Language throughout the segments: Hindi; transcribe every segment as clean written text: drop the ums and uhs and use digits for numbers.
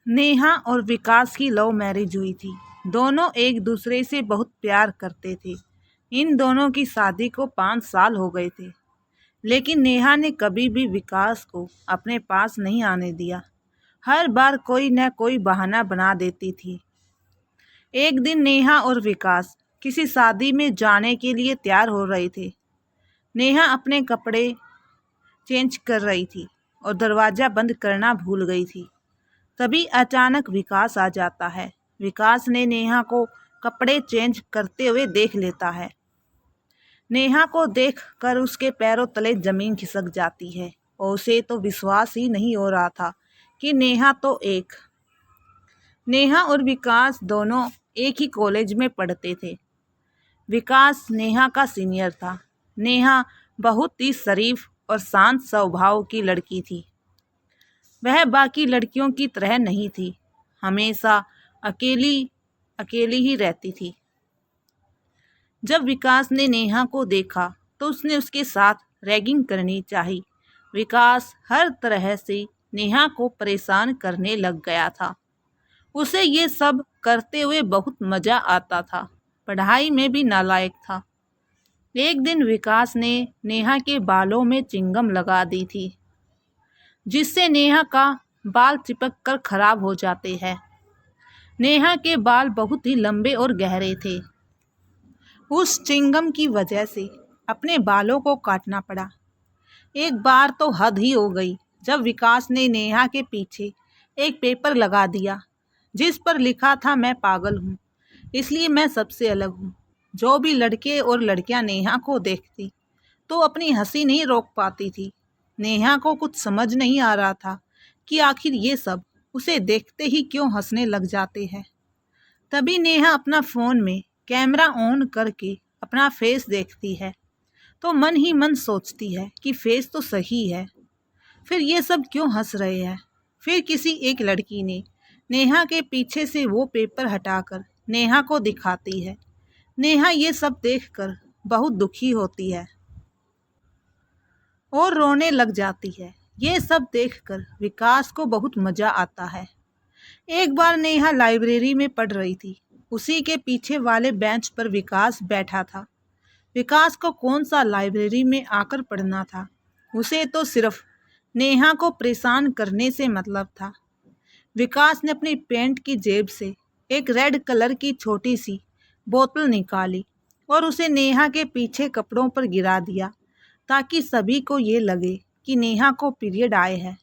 नेहा और विकास की लव मैरिज हुई थी। दोनों एक दूसरे से बहुत प्यार करते थे। इन दोनों की शादी को 5 साल हो गए थे, लेकिन नेहा ने कभी भी विकास को अपने पास नहीं आने दिया। हर बार कोई न कोई बहाना बना देती थी। एक दिन नेहा और विकास किसी शादी में जाने के लिए तैयार हो रहे थे। नेहा अपने कपड़े चेंज कर रही थी और दरवाज़ा बंद करना भूल गई थी। तभी अचानक विकास आ जाता है। विकास ने नेहा को कपड़े चेंज करते हुए देख लेता है। नेहा को देखकर उसके पैरों तले जमीन खिसक जाती है और उसे तो विश्वास ही नहीं हो रहा था कि नेहा और विकास दोनों एक ही कॉलेज में पढ़ते थे। विकास नेहा का सीनियर था। नेहा बहुत ही शरीफ और शांत स्वभाव की लड़की थी। वह बाकी लड़कियों की तरह नहीं थी, हमेशा अकेली अकेली ही रहती थी। जब विकास ने नेहा को देखा तो उसने उसके साथ रैगिंग करनी चाही। विकास हर तरह से नेहा को परेशान करने लग गया था। उसे ये सब करते हुए बहुत मज़ा आता था। पढ़ाई में भी नालायक था। एक दिन विकास ने नेहा के बालों में चिंगम लगा दी थी, जिससे नेहा का बाल चिपक कर खराब हो जाते हैं। नेहा के बाल बहुत ही लंबे और गहरे थे। उस चिंगम की वजह से अपने बालों को काटना पड़ा। एक बार तो हद ही हो गई जब विकास ने नेहा के पीछे एक पेपर लगा दिया, जिस पर लिखा था, मैं पागल हूँ, इसलिए मैं सबसे अलग हूँ। जो भी लड़के और लड़कियाँ नेहा को देखती तो अपनी हंसी नहीं रोक पाती थी। नेहा को कुछ समझ नहीं आ रहा था कि आखिर ये सब उसे देखते ही क्यों हंसने लग जाते हैं। तभी नेहा अपना फ़ोन में कैमरा ऑन करके अपना फेस देखती है तो मन ही मन सोचती है कि फेस तो सही है, फिर ये सब क्यों हंस रहे हैं। फिर किसी एक लड़की ने नेहा के पीछे से वो पेपर हटाकर नेहा को दिखाती है। नेहा ये सब देखकर बहुत दुखी होती है और रोने लग जाती है। ये सब देखकर विकास को बहुत मज़ा आता है। एक बार नेहा लाइब्रेरी में पढ़ रही थी। उसी के पीछे वाले बेंच पर विकास बैठा था। विकास को कौन सा लाइब्रेरी में आकर पढ़ना था, उसे तो सिर्फ नेहा को परेशान करने से मतलब था। विकास ने अपनी पैंट की जेब से एक रेड कलर की छोटी सी बोतल निकाली और उसे नेहा के पीछे कपड़ों पर गिरा दिया, ताकि सभी को ये लगे कि नेहा को पीरियड आए हैं।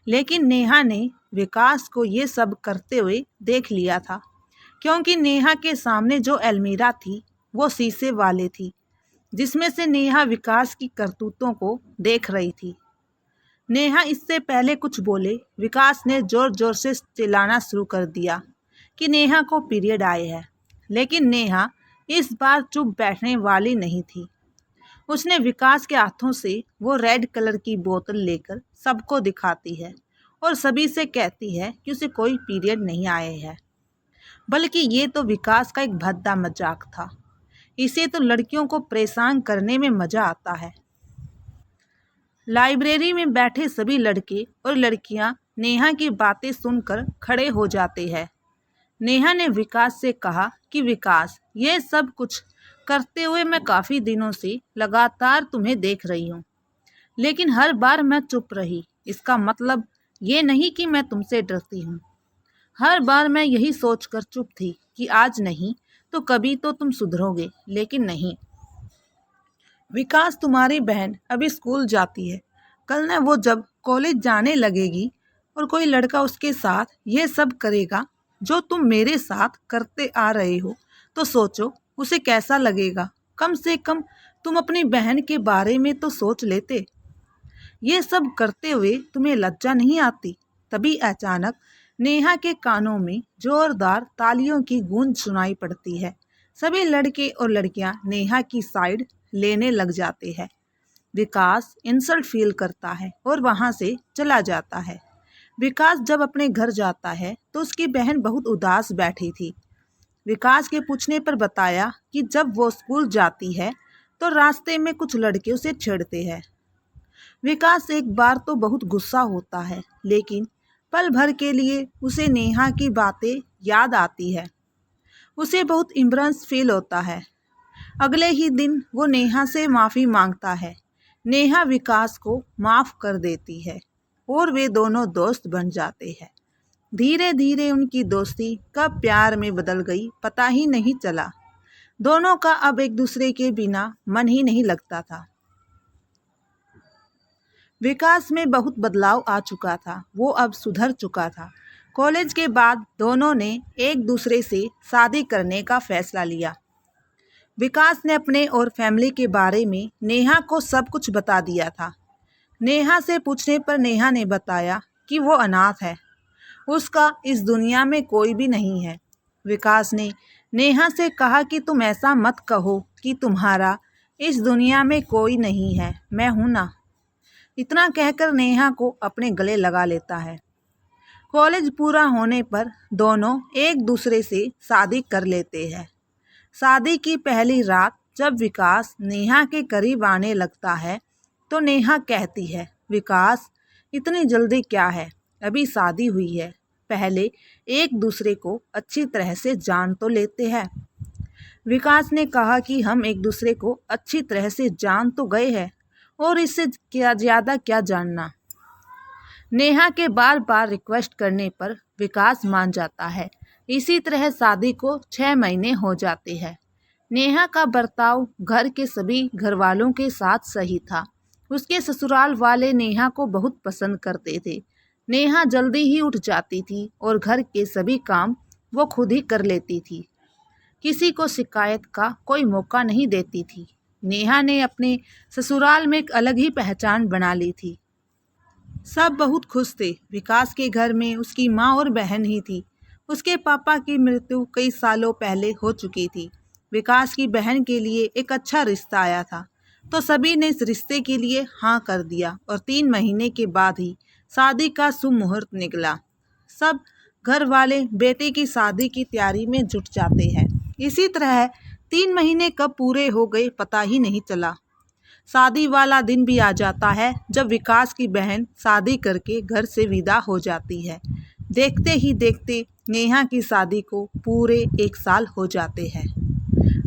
लेकिन नेहा ने विकास को ये सब करते हुए देख लिया था, क्योंकि नेहा के सामने जो अलमीरा थी वो शीशे वाले थी, जिसमें से नेहा विकास की करतूतों को देख रही थी। नेहा इससे पहले कुछ बोले, विकास ने ज़ोर ज़ोर से चिल्लाना शुरू कर दिया कि नेहा को पीरियड आए हैं। लेकिन नेहा इस बार चुप बैठने वाली नहीं थी। उसने विकास के हाथों से वो रेड कलर की बोतल लेकर सबको दिखाती है और सभी से कहती है कि उसे कोई पीरियड नहीं आए हैं, बल्कि ये तो विकास का एक भद्दा मजाक था। इसे तो लड़कियों को परेशान करने में मज़ा आता है। लाइब्रेरी में बैठे सभी लड़के और लड़कियां नेहा की बातें सुनकर खड़े हो जाते हैं। नेहा ने विकास से कहा कि विकास, ये सब कुछ करते हुए मैं काफ़ी दिनों से लगातार तुम्हें देख रही हूँ, लेकिन हर बार मैं चुप रही। इसका मतलब ये नहीं कि मैं तुमसे डरती हूँ। हर बार मैं यही सोचकर चुप थी कि आज नहीं तो कभी तो तुम सुधरोगे, लेकिन नहीं। विकास, तुम्हारी बहन अभी स्कूल जाती है। कल ना वो जब कॉलेज जाने लगेगी और कोई लड़का उसके साथ ये सब करेगा जो तुम मेरे साथ करते आ रहे हो, तो सोचो उसे कैसा लगेगा। कम से कम तुम अपनी बहन के बारे में तो सोच लेते। ये सब करते हुए तुम्हें लज्जा नहीं आती। तभी अचानक नेहा के कानों में जोरदार तालियों की गूंज सुनाई पड़ती है। सभी लड़के और लड़कियां नेहा की साइड लेने लग जाते हैं। विकास इंसल्ट फील करता है और वहां से चला जाता है। विकास जब अपने घर जाता है तो उसकी बहन बहुत उदास बैठी थी। विकास के पूछने पर बताया कि जब वो स्कूल जाती है तो रास्ते में कुछ लड़के उसे छेड़ते हैं। विकास एक बार तो बहुत गुस्सा होता है, लेकिन पल भर के लिए उसे नेहा की बातें याद आती है। उसे बहुत इम्बरेंस फील होता है। अगले ही दिन वो नेहा से माफ़ी मांगता है। नेहा विकास को माफ़ कर देती है और वे दोनों दोस्त बन जाते हैं। धीरे धीरे उनकी दोस्ती कब प्यार में बदल गई पता ही नहीं चला। दोनों का अब एक दूसरे के बिना मन ही नहीं लगता था। विकास में बहुत बदलाव आ चुका था। वो अब सुधर चुका था। कॉलेज के बाद दोनों ने एक दूसरे से शादी करने का फैसला लिया। विकास ने अपने और फैमिली के बारे में नेहा को सब कुछ बता दिया था। नेहा से पूछने पर नेहा ने बताया कि वो अनाथ है, उसका इस दुनिया में कोई भी नहीं है। विकास ने नेहा से कहा कि तुम ऐसा मत कहो कि तुम्हारा इस दुनिया में कोई नहीं है, मैं हूं ना। इतना कहकर नेहा को अपने गले लगा लेता है। कॉलेज पूरा होने पर दोनों एक दूसरे से शादी कर लेते हैं। शादी की पहली रात जब विकास नेहा के करीब आने लगता है तो नेहा कहती है, विकास इतनी जल्दी क्या है, अभी शादी हुई है, पहले एक दूसरे को अच्छी तरह से जान तो लेते हैं। विकास ने कहा कि हम एक दूसरे को अच्छी तरह से जान तो गए हैं और इससे क्या ज़्यादा क्या जानना। नेहा के बार बार रिक्वेस्ट करने पर विकास मान जाता है। इसी तरह शादी को 6 महीने हो जाते हैं। नेहा का बर्ताव घर के सभी घर वालों के साथ सही था। उसके ससुराल वाले नेहा को बहुत पसंद करते थे। नेहा जल्दी ही उठ जाती थी और घर के सभी काम वो खुद ही कर लेती थी। किसी को शिकायत का कोई मौका नहीं देती थी। नेहा ने अपने ससुराल में एक अलग ही पहचान बना ली थी। सब बहुत खुश थे। विकास के घर में उसकी माँ और बहन ही थी। उसके पापा की मृत्यु कई सालों पहले हो चुकी थी। विकास की बहन के लिए एक अच्छा रिश्ता आया था तो सभी ने इस रिश्ते के लिए हाँ कर दिया और 3 महीने के बाद ही शादी का शुभ मुहूर्त निकला। सब घर वाले बेटे की शादी की तैयारी में जुट जाते हैं। इसी तरह 3 महीने कब पूरे हो गए पता ही नहीं चला। शादी वाला दिन भी आ जाता है जब विकास की बहन शादी करके घर से विदा हो जाती है। देखते ही देखते नेहा की शादी को पूरे 1 साल हो जाते हैं।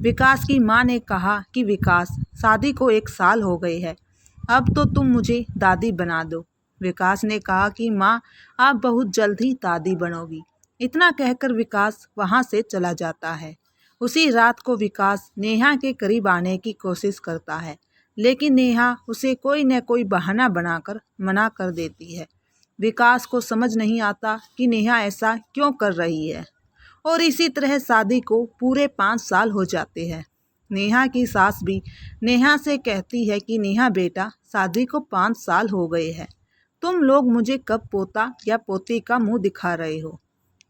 विकास की माँ ने कहा कि विकास, शादी को 1 साल हो गए हैं, अब तो तुम मुझे दादी बना दो। विकास ने कहा कि माँ, आप बहुत जल्द ही दादी बनोगी। इतना कहकर विकास वहाँ से चला जाता है। उसी रात को विकास नेहा के करीब आने की कोशिश करता है, लेकिन नेहा उसे कोई न कोई बहाना बनाकर मना कर देती है। विकास को समझ नहीं आता कि नेहा ऐसा क्यों कर रही है और इसी तरह शादी को पूरे 5 साल हो जाते हैं। नेहा की सास भी नेहा से कहती है कि नेहा बेटा, शादी को 5 साल हो गए हैं, तुम लोग मुझे कब पोता या पोती का मुंह दिखा रहे हो।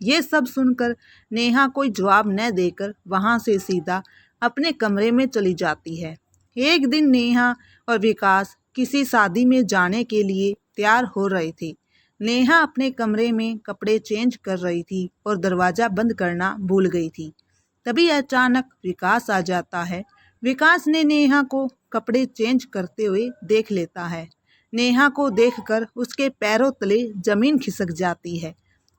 ये सब सुनकर नेहा कोई जवाब न देकर वहाँ से सीधा अपने कमरे में चली जाती है। एक दिन नेहा और विकास किसी शादी में जाने के लिए तैयार हो रहे थे। नेहा अपने कमरे में कपड़े चेंज कर रही थी और दरवाज़ा बंद करना भूल गई थी। तभी अचानक विकास आ जाता है। विकास ने नेहा को कपड़े चेंज करते हुए देख लेता है। नेहा को देखकर उसके पैरों तले जमीन खिसक जाती है।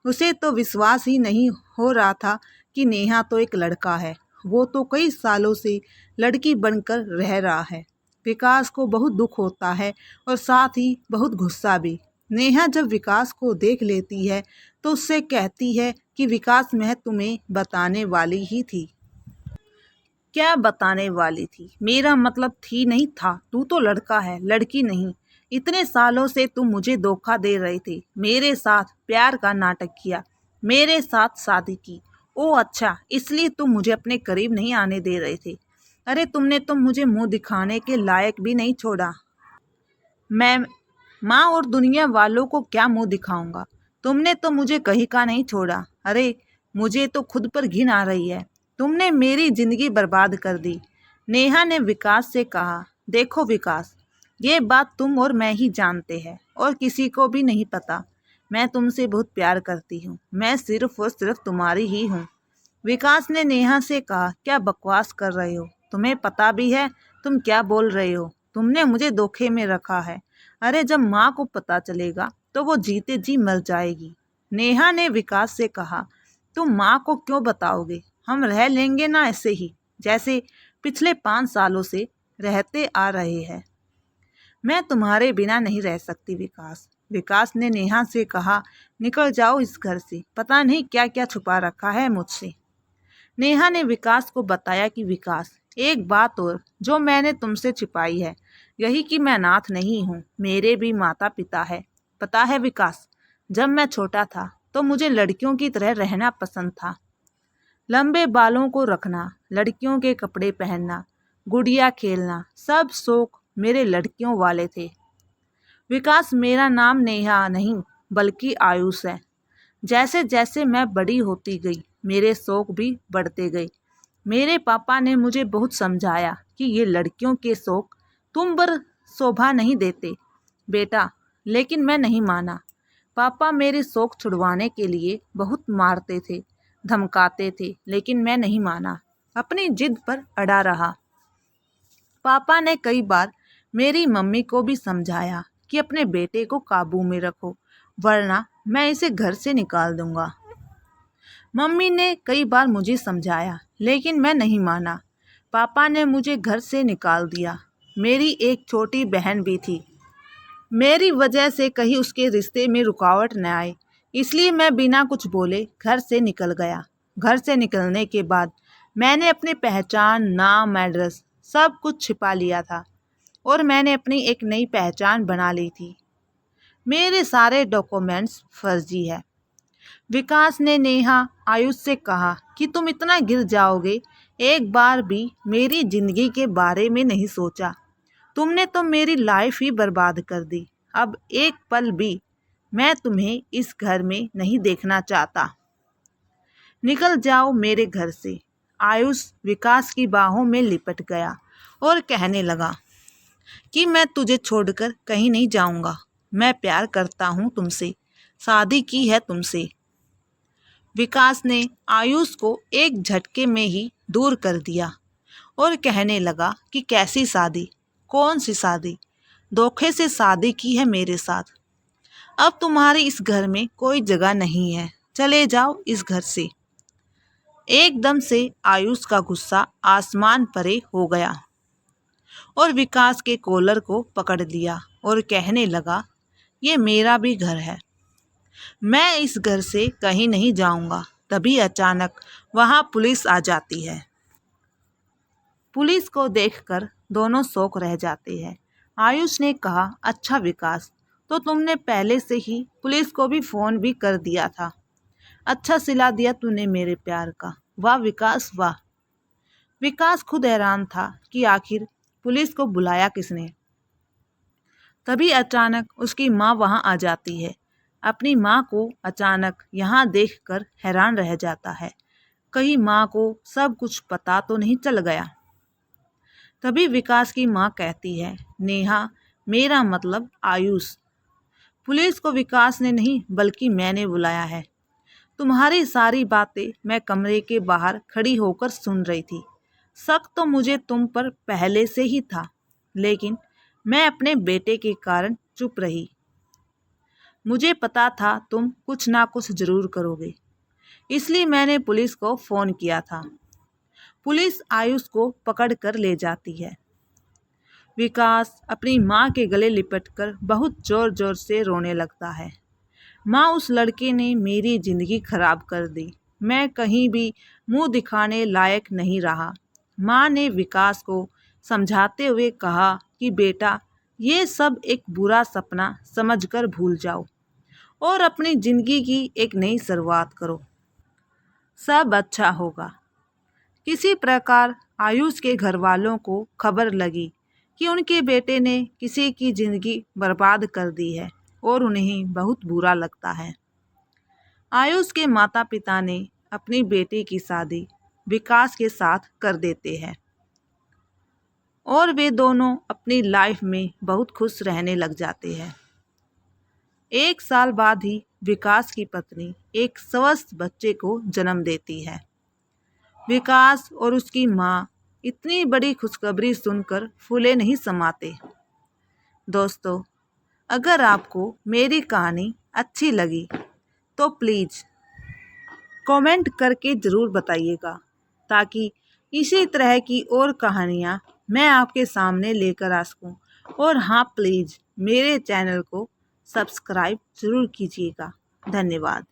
उसे तो विश्वास ही नहीं हो रहा था कि नेहा तो एक लड़का है, वो तो कई सालों से लड़की बनकर रह रहा है। विकास को बहुत दुख होता है और साथ ही बहुत गुस्सा भी। नेहा जब विकास को देख लेती है तो उससे कहती है कि विकास, मैं तुम्हें बताने वाली ही थी। क्या बताने वाली थी? मेरा मतलब थी नहीं था। तू तो लड़का है, लड़की नहीं। इतने सालों से तुम मुझे धोखा दे रहे थे, मेरे साथ प्यार का नाटक किया, मेरे साथ शादी की। ओ अच्छा, इसलिए तुम मुझे अपने करीब नहीं आने दे रहे थे। अरे तुमने तो मुझे मुंह दिखाने के लायक भी नहीं छोड़ा। मैं माँ और दुनिया वालों को क्या मुंह दिखाऊंगा? तुमने तो मुझे कहीं का नहीं छोड़ा। अरे मुझे तो खुद पर घिन आ रही है। तुमने मेरी जिंदगी बर्बाद कर दी। नेहा ने विकास से कहा, देखो विकास, ये बात तुम और मैं ही जानते हैं और किसी को भी नहीं पता। मैं तुमसे बहुत प्यार करती हूँ, मैं सिर्फ और सिर्फ तुम्हारी ही हूँ। विकास ने नेहा से कहा, क्या बकवास कर रहे हो? तुम्हें पता भी है तुम क्या बोल रहे हो? तुमने मुझे धोखे में रखा है। अरे जब माँ को पता चलेगा तो वो जीते जी मर जाएगी। नेहा ने विकास से कहा, तुम माँ को क्यों बताओगे? हम रह लेंगे ना ऐसे ही, जैसे पिछले 5 सालों से रहते आ रहे हैं। मैं तुम्हारे बिना नहीं रह सकती विकास। विकास ने नेहा से कहा, निकल जाओ इस घर से, पता नहीं क्या क्या छुपा रखा है मुझसे। नेहा ने विकास को बताया कि विकास, एक बात और जो मैंने तुमसे छिपाई है, यही कि मैं अनाथ नहीं हूँ, मेरे भी माता पिता है। पता है विकास, जब मैं छोटा था तो मुझे लड़कियों की तरह रहना पसंद था। लंबे बालों को रखना, लड़कियों के कपड़े पहनना, गुड़िया खेलना, सब शौक मेरे लड़कियों वाले थे। विकास, मेरा नाम नेहा नहीं बल्कि आयुष है। जैसे जैसे मैं बड़ी होती गई मेरे शौक भी बढ़ते गए। मेरे पापा ने मुझे बहुत समझाया कि ये लड़कियों के शौक तुम पर शोभा नहीं देते बेटा, लेकिन मैं नहीं माना। पापा मेरे शौक छुड़वाने के लिए बहुत मारते थे, धमकाते थे, लेकिन मैं नहीं माना, अपनी जिद पर अड़ा रहा। पापा ने कई बार मेरी मम्मी को भी समझाया कि अपने बेटे को काबू में रखो, वरना मैं इसे घर से निकाल दूंगा। मम्मी ने कई बार मुझे समझाया, लेकिन मैं नहीं माना। पापा ने मुझे घर से निकाल दिया। मेरी एक छोटी बहन भी थी। मेरी वजह से कहीं उसके रिश्ते में रुकावट न आए, इसलिए मैं बिना कुछ बोले घर से निकल गया। घर से निकलने के बाद मैंने अपनी पहचान, नाम, एड्रेस सब कुछ छिपा लिया था और मैंने अपनी एक नई पहचान बना ली थी। मेरे सारे डॉक्यूमेंट्स फर्जी है। विकास ने नेहा आयुष से कहा कि तुम इतना गिर जाओगे, एक बार भी मेरी जिंदगी के बारे में नहीं सोचा। तुमने तो मेरी लाइफ ही बर्बाद कर दी। अब एक पल भी मैं तुम्हें इस घर में नहीं देखना चाहता। निकल जाओ मेरे घर से। आयुष विकास की बाहों में लिपट गया और कहने लगा कि मैं तुझे छोड़कर कहीं नहीं जाऊंगा। मैं प्यार करता हूँ तुमसे, शादी की है तुमसे। विकास ने आयुष को एक झटके में ही दूर कर दिया और कहने लगा कि कैसी शादी, कौन सी शादी? धोखे से शादी की है मेरे साथ। अब तुम्हारी इस घर में कोई जगह नहीं है, चले जाओ इस घर से। एकदम से आयुष का गुस्सा आसमान परे हो गया और विकास के कॉलर को पकड़ लिया और कहने लगा, ये मेरा भी घर है, मैं इस घर से कहीं नहीं जाऊंगा। तभी अचानक वहां पुलिस आ जाती है। पुलिस को देखकर दोनों शौक रह जाते हैं। आयुष ने कहा, अच्छा विकास, तो तुमने पहले से ही पुलिस को भी फ़ोन भी कर दिया था। अच्छा सिला दिया तूने मेरे प्यार का, वाह विकास वाह। विकास खुद हैरान था कि आखिर पुलिस को बुलाया किसने। तभी अचानक उसकी माँ वहाँ आ जाती है। अपनी माँ को अचानक यहाँ देखकर हैरान रह जाता है, कहीं माँ को सब कुछ पता तो नहीं चल गया। तभी विकास की माँ कहती है, नेहा, मेरा मतलब आयुष। पुलिस को विकास ने नहीं बल्कि मैंने बुलाया है। तुम्हारी सारी बातें मैं कमरे के बाहर खड़ी होकर सुन रही थी। शक तो मुझे तुम पर पहले से ही था, लेकिन मैं अपने बेटे के कारण चुप रही। मुझे पता था तुम कुछ ना कुछ जरूर करोगे, इसलिए मैंने पुलिस को फ़ोन किया था। पुलिस आयुष को पकड़ कर ले जाती है। विकास अपनी माँ के गले लिपटकर बहुत ज़ोर ज़ोर से रोने लगता है। माँ, उस लड़के ने मेरी ज़िंदगी खराब कर दी, मैं कहीं भी मुंह दिखाने लायक नहीं रहा। माँ ने विकास को समझाते हुए कहा कि बेटा, ये सब एक बुरा सपना समझकर भूल जाओ और अपनी ज़िंदगी की एक नई शुरुआत करो, सब अच्छा होगा। किसी प्रकार आयुष के घर वालों को खबर लगी कि उनके बेटे ने किसी की ज़िंदगी बर्बाद कर दी है और उन्हें बहुत बुरा लगता है। आयुष के माता पिता ने अपनी बेटी की शादी विकास के साथ कर देते हैं और वे दोनों अपनी लाइफ में बहुत खुश रहने लग जाते हैं। 1 साल बाद ही विकास की पत्नी एक स्वस्थ बच्चे को जन्म देती है। विकास और उसकी माँ इतनी बड़ी खुशखबरी सुनकर फूले नहीं समाते। दोस्तों, अगर आपको मेरी कहानी अच्छी लगी तो प्लीज़ कमेंट करके ज़रूर बताइएगा, ताकि इसी तरह की और कहानियाँ मैं आपके सामने लेकर आ सकूँ। और हाँ, प्लीज़ मेरे चैनल को सब्सक्राइब ज़रूर कीजिएगा। धन्यवाद।